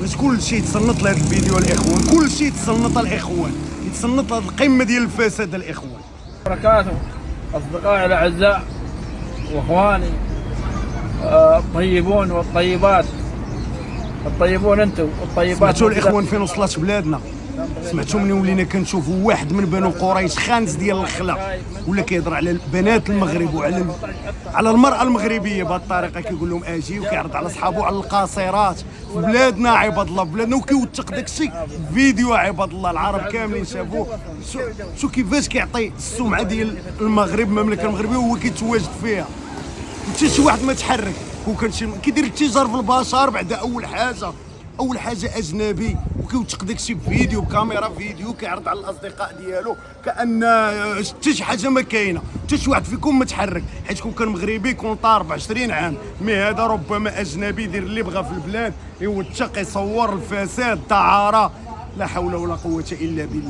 باش كلشي يتصنت لهذا الفيديو الاخوان، كلشي يتصنت الاخوان، يتصنت لهذه القمه ديال الفساد الاخوان. بركاته اصدقائي الاعزاء واخواني الطيبون والطيبات، الطيبون انتم والطيبات. سمعتوا الاخوان فين وصلت بلادنا؟ سمعتوا مني ولينا كنشوفوا واحد من بنو قريش خانز ديال الخلا ولا كيهضر على بنات المغرب وعلى المراه المغربيه بهذه الطريقه، كيقول لهم اجي وكيعرض على صحابو على القاصرات في بلادنا عباد الله، في بلادنا، وكيوثق داكشي فيديو عباد الله، العرب كاملين شافوه. شو كيفاش كيعطي السمعه ديال المغرب، المملكه المغربيه، وهو كيتواجد فيها. حتى شي واحد ما تحرك، كيدير التجار في البشر. بعد اول حاجه اجنبي، وكيوثق داكشي بفيديو، بكاميرا فيديو، كيعرض على الاصدقاء ديالو كان حتى شي حاجه ما كاينه، حتى شي واحد فيكم ما تحرك. حيت كون كان مغربي كون طار ب20 عام، مي هذا ربما اجنبي يدير اللي بغا في البلاد، يوثق، يصور الفساد، الدعاره. لا حول ولا قوه الا بالله.